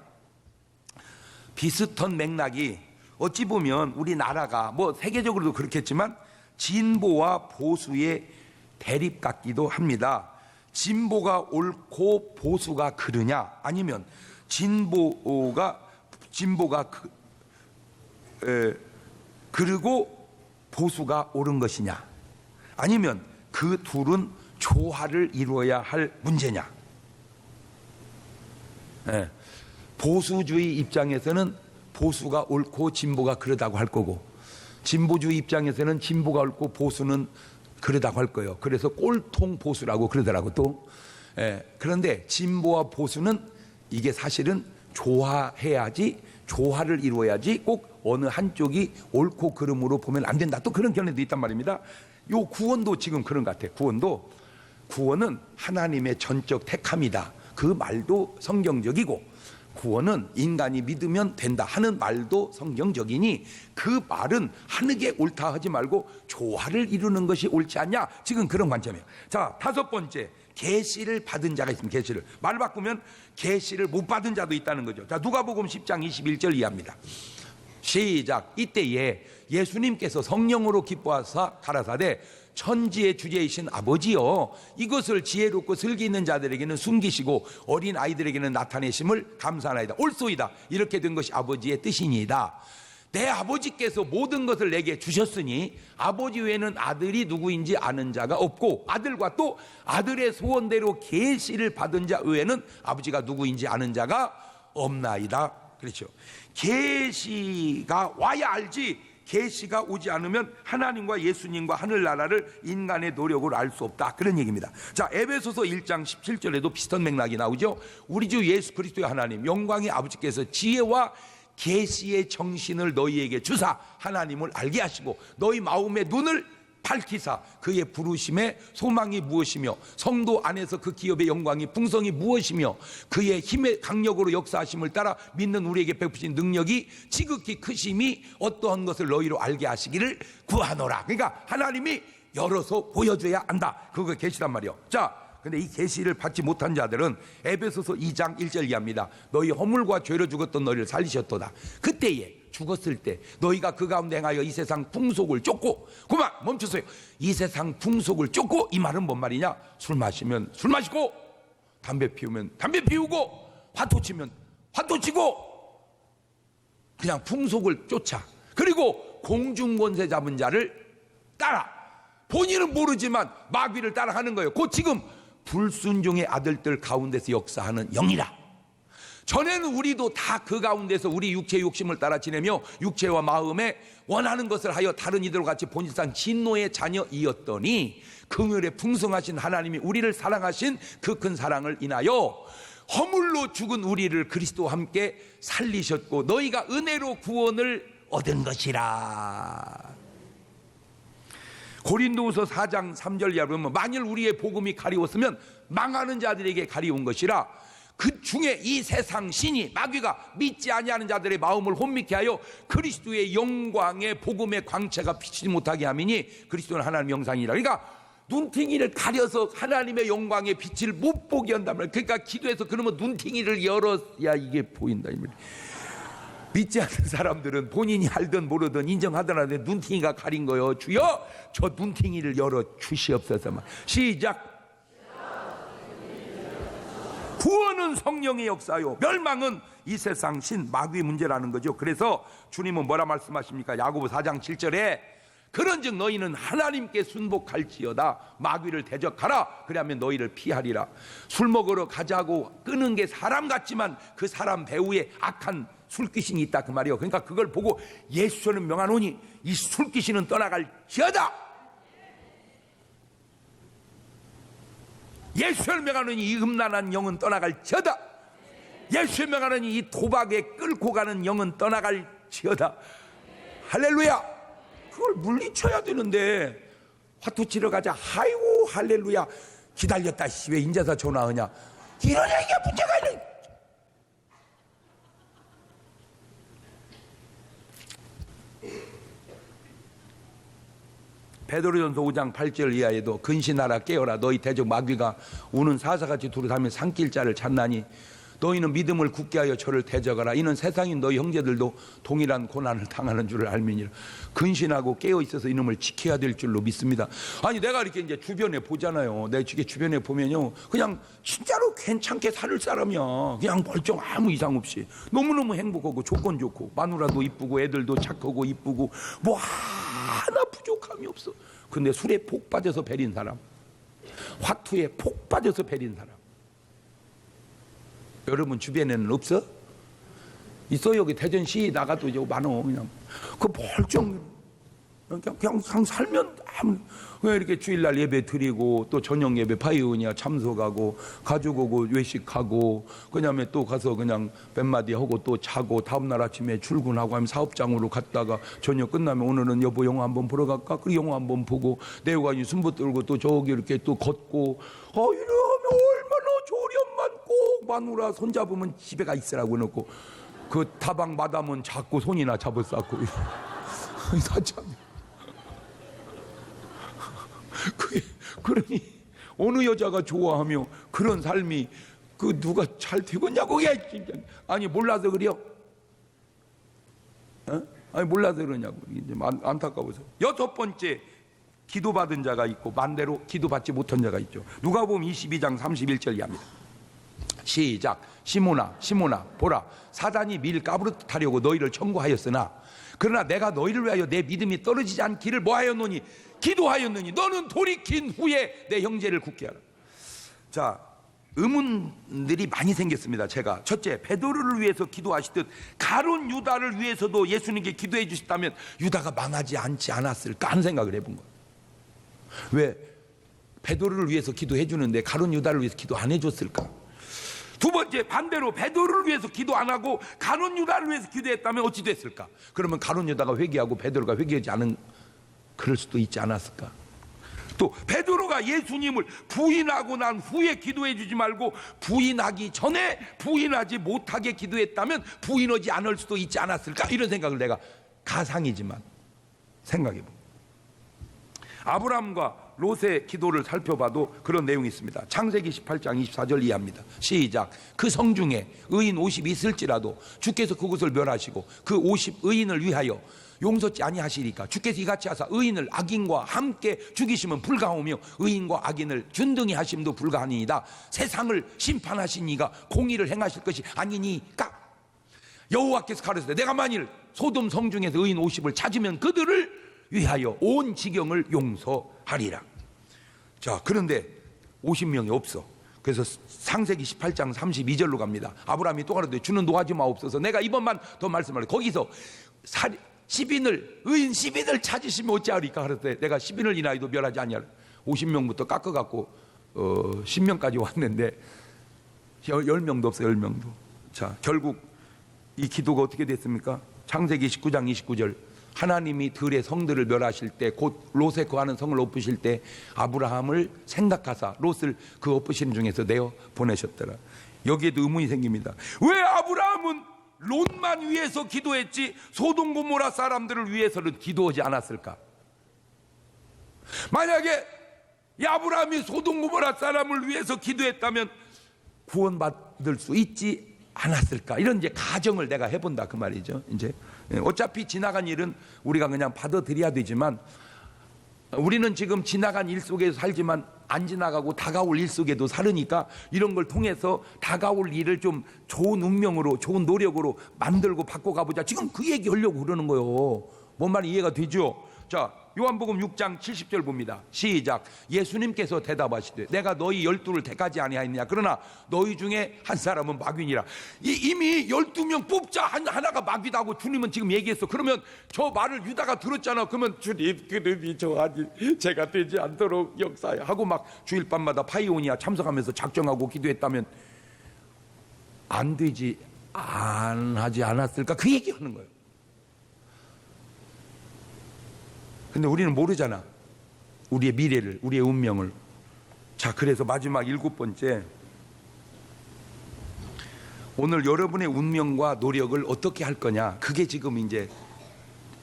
비슷한 맥락이 어찌 보면 우리나라가 뭐 세계적으로도 그렇겠지만 진보와 보수의 대립 같기도 합니다. 진보가 옳고 보수가 그르냐, 아니면 진보가 그르고 보수가 옳은 것이냐, 아니면 그 둘은 조화를 이루어야 할 문제냐. 보수주의 입장에서는 보수가 옳고 진보가 그르다고 할 거고, 진보주의 입장에서는 진보가 옳고 보수는 그러다고 할 거예요. 그래서 꼴통 보수라고 그러더라고 또. 그런데 진보와 보수는 이게 사실은 조화해야지, 조화를 이루어야지 꼭 어느 한쪽이 옳고 그름으로 보면 안 된다, 또 그런 견해도 있단 말입니다. 요 구원도 지금 그런 것 같아요. 구원은 하나님의 전적 택함이다, 그 말도 성경적이고, 구원은 인간이 믿으면 된다 하는 말도 성경적이니, 그 말은 하는 게 옳다 하지 말고 조화를 이루는 것이 옳지 않냐, 지금 그런 관점이에요. 자, 다섯 번째, 계시를 받은 자가 있습니다. 계시를 말 바꾸면 계시를 못 받은 자도 있다는 거죠. 자, 누가복음 10장 21절 이해합니다. 시작. 이때에 예수님께서 성령으로 기뻐하사 가라사대, 천지의 주제이신 아버지여, 이것을 지혜롭고 슬기 있는 자들에게는 숨기시고 어린 아이들에게는 나타내심을 감사하나이다. 옳소이다. 이렇게 된 것이 아버지의 뜻이니이다. 내 아버지께서 모든 것을 내게 주셨으니 아버지 외에는 아들이 누구인지 아는 자가 없고, 아들과 또 아들의 소원대로 계시를 받은 자 외에는 아버지가 누구인지 아는 자가 없나이다. 그렇죠. 계시가 와야 알지, 계시가 오지 않으면 하나님과 예수님과 하늘나라를 인간의 노력으로 알 수 없다, 그런 얘기입니다. 자, 에베소서 1장 17절에도 비슷한 맥락이 나오죠. 우리 주 예수 그리스도의 하나님 영광의 아버지께서 지혜와 계시의 정신을 너희에게 주사 하나님을 알게 하시고, 너희 마음의 눈을 밝히사 그의 부르심의 소망이 무엇이며 성도 안에서 그 기업의 영광이 풍성이 무엇이며 그의 힘의 강력으로 역사하심을 따라 믿는 우리에게 베푸신 능력이 지극히 크심이 어떠한 것을 너희로 알게 하시기를 구하노라. 그러니까 하나님이 열어서 보여줘야 한다, 그거 계시란 말이요. 자, 근데 이 계시를 받지 못한 자들은 에베소서 2장 1절 이하입니다. 너희 허물과 죄로 죽었던 너희를 살리셨도다. 그때에 죽었을 때 너희가 그 가운데 행하여 이 세상 풍속을 쫓고, 그만 멈추세요. 이 세상 풍속을 쫓고, 이 말은 뭔 말이냐? 술 마시면 술 마시고, 담배 피우면 담배 피우고, 화투 치면 화투 치고, 그냥 풍속을 쫓아. 그리고 공중권세 잡은 자를 따라, 본인은 모르지만 마귀를 따라하는 거예요. 곧 지금 불순종의 아들들 가운데서 역사하는 영이라. 전에는 우리도 다 그 가운데서 우리 육체의 욕심을 따라 지내며 육체와 마음에 원하는 것을 하여 다른 이들과 같이 본질상 진노의 자녀이었더니, 긍휼에 풍성하신 하나님이 우리를 사랑하신 그 큰 사랑을 인하여 허물로 죽은 우리를 그리스도와 함께 살리셨고, 너희가 은혜로 구원을 얻은 것이라. 고린도후서 4장 3절 이하 보면, 만일 우리의 복음이 가리웠으면 망하는 자들에게 가리운 것이라. 그 중에 이 세상 신이 마귀가 믿지 아니하는 자들의 마음을 혼미케 하여 그리스도의 영광의 복음의 광채가 비치지 못하게 함이니, 그리스도는 하나님의 형상이라. 그러니까 눈팅이를 가려서 하나님의 영광의 빛을 못 보게 한단 말이에요. 그러니까 기도해서 그러면 눈팅이를 열어야 이게 보인다 이 말이에요. 믿지 않는 사람들은 본인이 알든 모르든 인정하든 하는데 눈팅이가 가린 거요. 주여, 저 눈팅이를 열어 주시옵소서. 시작. 구원은 성령의 역사요, 멸망은 이 세상 신 마귀의 문제라는 거죠. 그래서 주님은 뭐라 말씀하십니까? 야고보 4장 7절에 그런즉 너희는 하나님께 순복할지어다, 마귀를 대적하라, 그리하면 너희를 피하리라. 술 먹으러 가자고 끄는 게 사람 같지만 그 사람 배후에 악한 술귀신이 있다, 그 말이요. 그러니까 그걸 보고 예수는 명하노니 이 술귀신은 떠나갈지어다. 예수를 명하노니 이 음란한 영은 떠나갈지어다. 예수를 명하노니 이 도박에 끌고 가는 영은 떠나갈지어다. 할렐루야. 그걸 물리쳐야 되는데 화투 치러 가자, 아이고 할렐루야, 기다렸다, 왜 인자사 전화하냐, 이런 얘기가 문제가 있는. 베드로전서 5장 8절 이하에도 근신하라 깨어라, 너희 대적 마귀가 우는 사사같이 두루다니며 산길자를 찾나니 너희는 믿음을 굳게 하여 저를 대적하라. 이는 세상인 너희 형제들도 동일한 고난을 당하는 줄을 알미니라. 근신하고 깨어 있어서 이놈을 지켜야 될 줄로 믿습니다. 아니 내가 이렇게 이제 주변에 보잖아요. 내 주변에 보면요, 그냥 진짜로 괜찮게 살 사람이야. 그냥 멀쩡 아무 이상 없이 너무너무 행복하고 조건 좋고 마누라도 이쁘고 애들도 착하고 이쁘고 뭐 하나 부족함이 없어. 근데 술에 폭 빠져서 베린 사람, 화투에 폭 빠져서 베린 사람, 여러분 주변에는 없어? 있어. 여기 대전시 나가도 이제 많어. 그냥 그 멀쩡 그냥 살면 왜 이렇게 주일날 예배 드리고 또 저녁 예배 파이오니아 참석하고 가족 오고 외식하고 그다음에 또 가서 그냥 몇 마디 하고 또 자고 다음날 아침에 출근하고 하면 사업장으로 갔다가 저녁 끝나면 오늘은 여보 영화 한번 보러 갈까? 그 영화 한번 보고 내려가니 순부 들고 또 저기 이렇게 또 걷고 이러면 얼마나 조련만 꼭 마누라 손잡으면 집에 가 있으라고 해놓고 그 다방 마담은 자꾸 손이나 잡아싸고 사참. 그러니 어느 여자가 좋아하며 그런 삶이 그 누가 잘 되겠냐고. 진짜 아니 몰라서 그래요? 아니 몰라서 그러냐고. 이제 안타까워서. 여섯 번째, 기도받은 자가 있고 반대로 기도받지 못한 자가 있죠. 누가복음 22장 31절 이하입니다. 시작. 시몬아 보라, 사단이 밀 까부르트하려고 너희를 청구하였으나 그러나 내가 너희를 위하여 내 믿음이 떨어지지 않기를 뭐하였노니? 기도하였느니 너는 돌이킨 후에 내 형제를 굳게 하라. 자, 의문들이 많이 생겼습니다. 제가 첫째, 베드로를 위해서 기도하시듯 가룟 유다를 위해서도 예수님께 기도해 주셨다면 유다가 망하지 않지 않았을까 하는 생각을 해본 거예요. 왜 베드로를 위해서 기도해 주는데 가룟 유다를 위해서 기도 안 해줬을까? 두 번째, 반대로 베드로를 위해서 기도 안 하고 가룟 유다를 위해서 기도했다면 어찌 됐을까? 그러면 가룟 유다가 회개하고 베드로가 회개하지 않은, 그럴 수도 있지 않았을까? 또 베드로가 예수님을 부인하고 난 후에 기도해 주지 말고 부인하기 전에 부인하지 못하게 기도했다면 부인하지 않을 수도 있지 않았을까? 이런 생각을 내가 가상이지만 생각해 봅니다. 아브라함과 롯의 기도를 살펴봐도 그런 내용이 있습니다. 창세기 18장 24절 이하입니다. 시작. 그 성중에 의인 50이 있을지라도 주께서 그곳을 멸하시고 그 50 의인을 위하여 용서치 아니하시리까. 주께서 이같이 하사 의인을 악인과 함께 죽이시면 불가하오며 의인과 악인을 균등히 하심도 불가하니이다. 세상을 심판하신 이가 공의를 행하실 것이 아니니까. 여호와께서 가르치되 내가 만일 소돔 성중에서 의인 50을 찾으면 그들을 위하여 온 지경을 용서하리라. 자, 그런데 50명이 없어. 그래서 창세기 18장 32절로 갑니다. 아브라함이 또 가로되 주는 노하지 마옵소서. 내가 이번만 더 말씀하려. 거기서 10인을 의인 10인을 찾으시면 어찌하리까 하랬더니 내가 10인을 인하여도 멸하지 아니하라. 50명부터 깎아갖고 10명까지 왔는데 10명도 없어요. 10명도. 자, 결국 이 기도가 어떻게 됐습니까? 창세기 19장 29절. 하나님이 들의 성들을 멸하실 때, 곧 롯에 거하는 성을 엎으실 때 아브라함을 생각하사 롯을 그 엎으시는 중에서 내어 보내셨더라. 여기에도 의문이 생깁니다. 왜 아브라함은 롯만 위해서 기도했지 소돔 고모라 사람들을 위해서는 기도하지 않았을까? 만약에 이 아브라함이 소돔 고모라 사람을 위해서 기도했다면 구원받을 수 있지 않았을까? 이런 이제 가정을 내가 해본다 그 말이죠. 이제 어차피 지나간 일은 우리가 그냥 받아들여야 되지만 우리는 지금 지나간 일 속에서 살지만 안 지나가고 다가올 일 속에도 살으니까 이런 걸 통해서 다가올 일을 좀 좋은 운명으로, 좋은 노력으로 만들고 바꿔가보자. 지금 그 얘기 하려고 그러는 거예요. 뭔 말이 이해가 되죠? 자, 요한복음 6장 70절 봅니다. 시작. 예수님께서 대답하시되 내가 너희 12를 택하지 아니하였느냐. 그러나 너희 중에 한 사람은 마귀니라. 이미 12명 뽑자 하나가 마귀다고 주님은 지금 얘기했어. 그러면 저 말을 유다가 들었잖아. 그러면 주님 그놈이 저하지 제가 되지 않도록 역사해 하고 막 주일 밤마다 파이오니아 참석하면서 작정하고 기도했다면 안 되지 안 하지 않았을까? 그 얘기하는 거예요. 근데 우리는 모르잖아. 우리의 미래를, 우리의 운명을. 자, 그래서 마지막 7번째. 오늘 여러분의 운명과 노력을 어떻게 할 거냐. 그게 지금 이제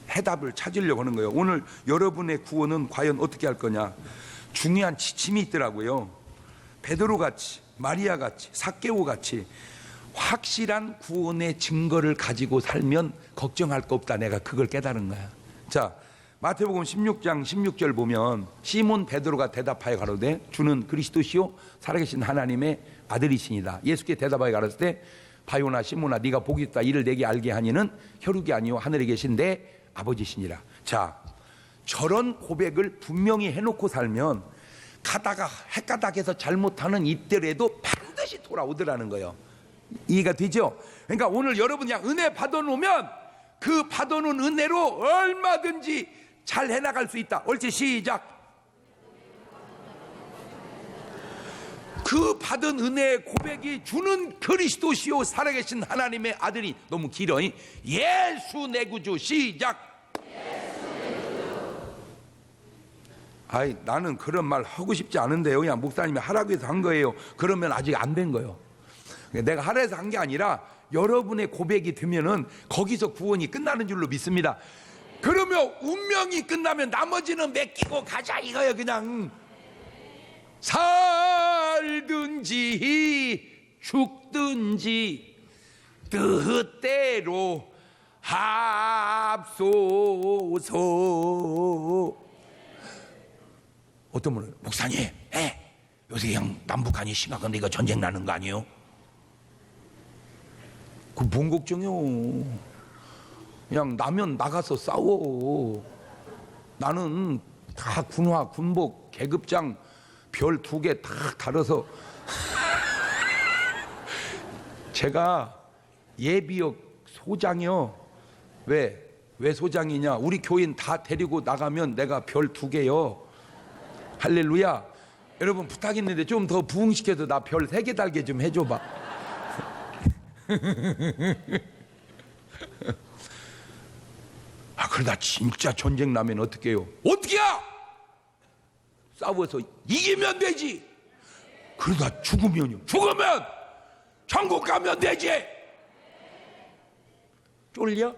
해답을 찾으려고 하는 거예요. 오늘 여러분의 구원은 과연 어떻게 할 거냐. 중요한 지침이 있더라고요. 베드로 같이, 마리아 같이, 삭개오 같이 확실한 구원의 증거를 가지고 살면 걱정할 거 없다. 내가 그걸 깨달은 거야. 자, 마태복음 16장 16절 보면 시몬 베드로가 대답하여 가로되 주는 그리스도시요 살아계신 하나님의 아들이시니다. 예수께 대답하여 가로되 때 바요나 시몬아 네가 복이 있다. 이를 내게 알게 하니는 혈육이 아니요 하늘에 계신 내 아버지시니라. 자, 저런 고백을 분명히 해놓고 살면 가다가 헷가닥해서 잘못하는 이때라도 반드시 돌아오더라는 거예요. 이해가 되죠? 그러니까 오늘 여러분 그냥 은혜 받아놓으면 그 받아놓은 은혜로 얼마든지 잘 해나갈 수 있다. 옳지? 시작. 그 받은 은혜의 고백이 주는 그리스도시요 살아계신 하나님의 아들이. 너무 길어. 예수 내 구주. 시작. 아이, 나는 그런 말 하고 싶지 않은데요. 그냥 목사님이 하라고 해서 한 거예요. 그러면 아직 안 된 거예요. 내가 하라 해서 한 게 아니라 여러분의 고백이 되면은 거기서 구원이 끝나는 줄로 믿습니다. 그러면 운명이 끝나면 나머지는 맡기고 가자 이거예요. 그냥 살든지 죽든지 뜻대로 합소서. 어떤 분은 목사님, 요새 그냥 남북한이 심각한데 이거 전쟁 나는 거 아니에요? 그 뭔 걱정이요? 그냥 나면 나가서 싸워. 나는 다 군화, 군복, 계급장 별 2개 다 달아서 제가 예비역 소장이요. 왜 소장이냐? 우리 교인 다 데리고 나가면 내가 별 2개요. 할렐루야. 여러분 부탁 있는데 좀 더 부흥시켜서 나 별 3개 달게 좀 해줘봐. 그러다 진짜 전쟁 나면 어떻게 해요? 어떻게야? 싸워서 이기면 되지. 그러다 죽으면요? 죽으면 천국 가면 되지. 쫄려?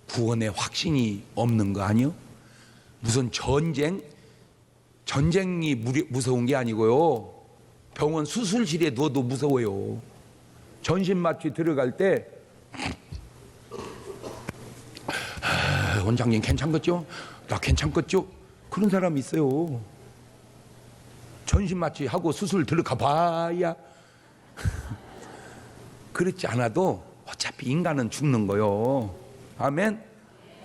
구원의 확신이 없는 거 아니요? 무슨 전쟁이 무서운 게 아니고요. 병원 수술실에 누워도 무서워요. 전신마취 들어갈 때 원장님 괜찮겠죠? 나 괜찮겠죠? 그런 사람이 있어요. 전신마취 하고 수술 들어가 봐야 그렇지 않아도 어차피 인간은 죽는 거요. 아멘.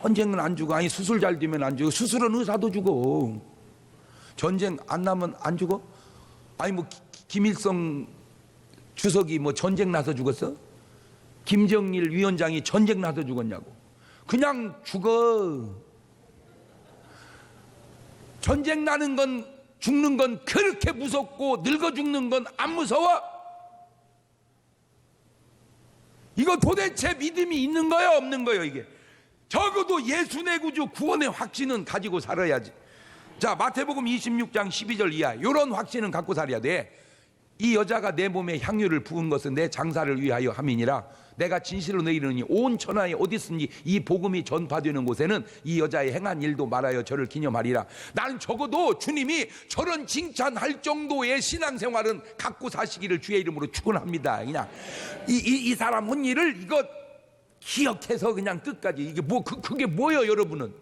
전쟁은 안 죽어. 아니 수술 잘 되면 안 죽어. 수술은 의사도 죽어. 전쟁 안 나면 안 죽어? 아니 뭐 김일성 주석이 뭐 전쟁 나서 죽었어? 김정일 위원장이 전쟁 나서 죽었냐고. 그냥 죽어. 전쟁 나는 건, 죽는 건 그렇게 무섭고 늙어 죽는 건 안 무서워? 이거 도대체 믿음이 있는 거예요, 없는 거예요? 이게 적어도 예수 내 구주 구원의 확신은 가지고 살아야지. 자, 마태복음 26장 12절 이하 이런 확신은 갖고 살아야 돼. 이 여자가 내 몸에 향유를 부은 것은 내 장사를 위하여 함이니라. 내가 진실로 너희는 온 천하에 어디든지 이 복음이 전파되는 곳에는 이 여자의 행한 일도 말하여 저를 기념하리라. 나는 적어도 주님이 저런 칭찬할 정도의 신앙생활은 갖고 사시기를 주의 이름으로 축원합니다. 그냥 이 사람 한 일을 이거 기억해서 그냥 끝까지. 이게 뭐 그게 뭐예요, 여러분은?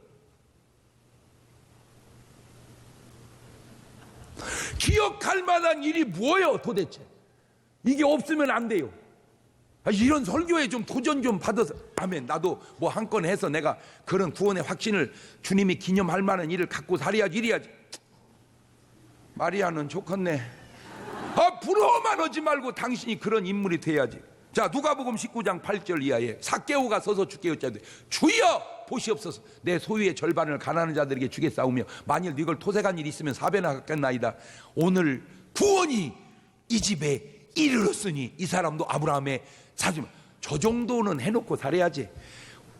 기억할 만한 일이 뭐예요, 도대체? 이게 없으면 안 돼요. 이런 설교에 좀 도전 좀 받아서, 아멘. 나도 뭐 한 건 해서 내가 그런 구원의 확신을 주님이 기념할 만한 일을 갖고 살아야지, 이래야지. 마리아는 좋겠네. 부러워만 하지 말고 당신이 그런 인물이 돼야지. 자, 누가복음 19장 8절 이하에 삭개오가 서서 주께 여짜되 주여 보시옵소서. 내 소유의 절반을 가난한 자들에게 주겠사오며 만일 이걸 토색한 일이 있으면 4배나 갚겠나이다. 오늘 구원이 이 집에 이르렀으니 이 사람도 아브라함의 자손. 저 정도는 해놓고 살아야지.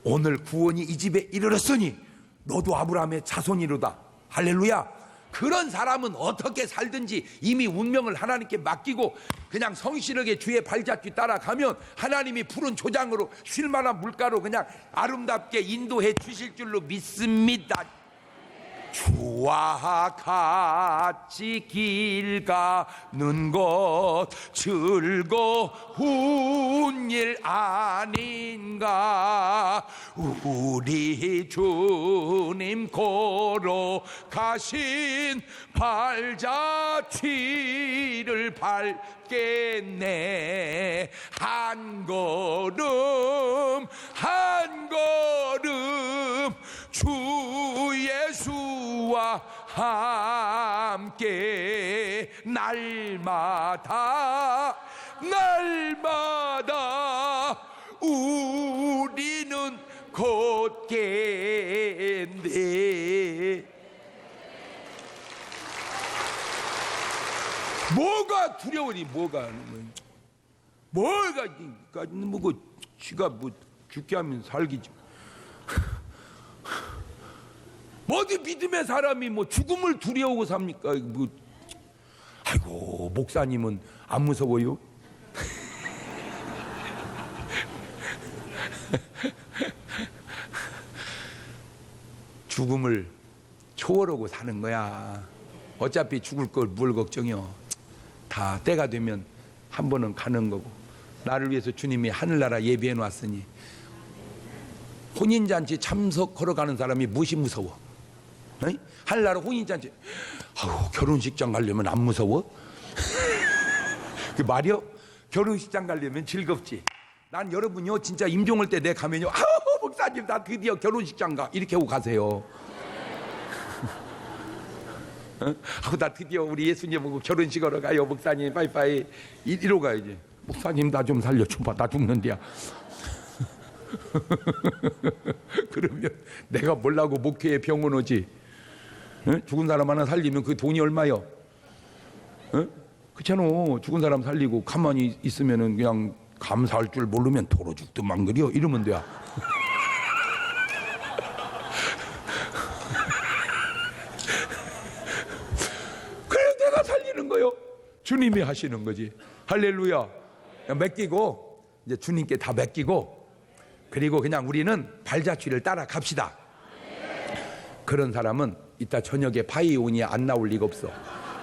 오늘 구원이 이 집에 이르렀으니 너도 아브라함의 자손이로다. 할렐루야. 그런 사람은 어떻게 살든지 이미 운명을 하나님께 맡기고 그냥 성실하게 주의 발자취 따라가면 하나님이 푸른 조장으로 쉴만한 물가로 그냥 아름답게 인도해 주실 줄로 믿습니다. 주와 같이 길 가는 것 즐거운 일 아닌가. 우리 주님 걸어가신 발자취를 밟겠네. 한 걸음 한 걸음 주 예수와 함께 날마다 우리는 걷겠네. 뭐가 두려우니 뭐가 뭐고 지가 뭐 죽게 하면 살기지. 어디 믿음의 사람이 뭐 죽음을 두려워하고 삽니까? 뭐. 아이고, 목사님은 안 무서워요? 죽음을 초월하고 사는 거야. 어차피 죽을 걸 뭘 걱정이요. 다 때가 되면 한 번은 가는 거고. 나를 위해서 주님이 하늘나라 예비해 놨으니 혼인잔치 참석 걸어가는 사람이 무엇이 무서워? 어이? 하늘나라 혼인잔치, 아우, 결혼식장 가려면 안 무서워? 그 말이요? 결혼식장 가려면 즐겁지. 난 여러분요 진짜 임종할 때 내 가면요, 아우 목사님 나 드디어 결혼식장 가 이렇게 하고 가세요. 아우 나 드디어 우리 예수님 보고 결혼식하러 가요 목사님 빠이빠이 이러고 가야지. 목사님 나 좀 살려줘봐 나 죽는데야. 그러면 내가 몰라고 목회에 병원 오지. 죽은 사람 하나 살리면 그 돈이 얼마요? 그렇잖아. 죽은 사람 살리고 가만히 있으면 그냥 감사할 줄 모르면 도로 죽더만 그려 이러면 돼야. 그래 내가 살리는 거요. 주님이 하시는 거지. 할렐루야. 맡기고 이제 주님께 다 맡기고 그리고 그냥 우리는 발자취를 따라 갑시다. 그런 사람은 이따 저녁에 파이오니에 안 나올 리가 없어.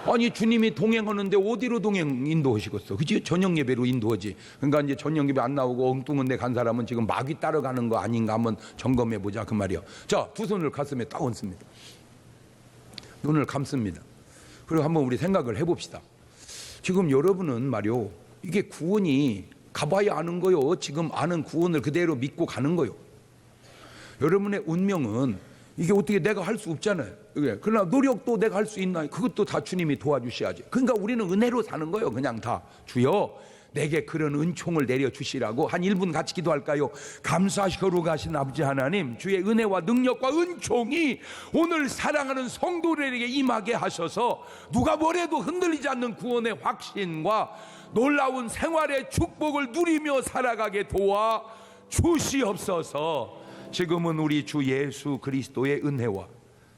아니 주님이 동행하는데 어디로 동행 인도하시겠어? 그치? 저녁 예배로 인도하지. 그러니까 이제 저녁 예배 안 나오고 엉뚱한 데 간 사람은 지금 마귀 따라가는 거 아닌가 한번 점검해 보자 그 말이야. 자, 두 손을 가슴에 딱 얹습니다. 눈을 감습니다. 그리고 한번 우리 생각을 해봅시다. 지금 여러분은 말이요, 이게 구원이 가봐야 아는 거요. 지금 아는 구원을 그대로 믿고 가는 거요. 여러분의 운명은 이게 어떻게 내가 할 수 없잖아요. 그러나 노력도 내가 할 수 있나? 그것도 다 주님이 도와주셔야지. 그러니까 우리는 은혜로 사는 거예요. 그냥 다 주여 내게 그런 은총을 내려주시라고. 한 1분 같이 기도할까요? 감사하시고 가신 아버지 하나님, 주의 은혜와 능력과 은총이 오늘 사랑하는 성도들에게 임하게 하셔서 누가 뭐래도 흔들리지 않는 구원의 확신과 놀라운 생활의 축복을 누리며 살아가게 도와 주시옵소서. 지금은 우리 주 예수 그리스도의 은혜와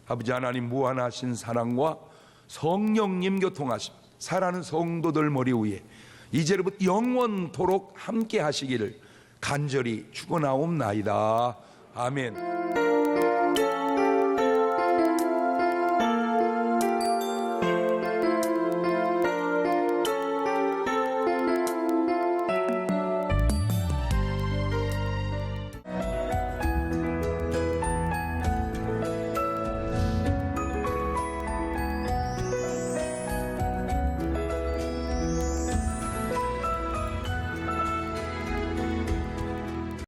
아버지 하나님 무한하신 사랑과 성령님 교통하심, 사랑하는 성도들 머리 위에 이제부터 영원토록 함께 하시기를 간절히 축원하옵나이다. 아멘.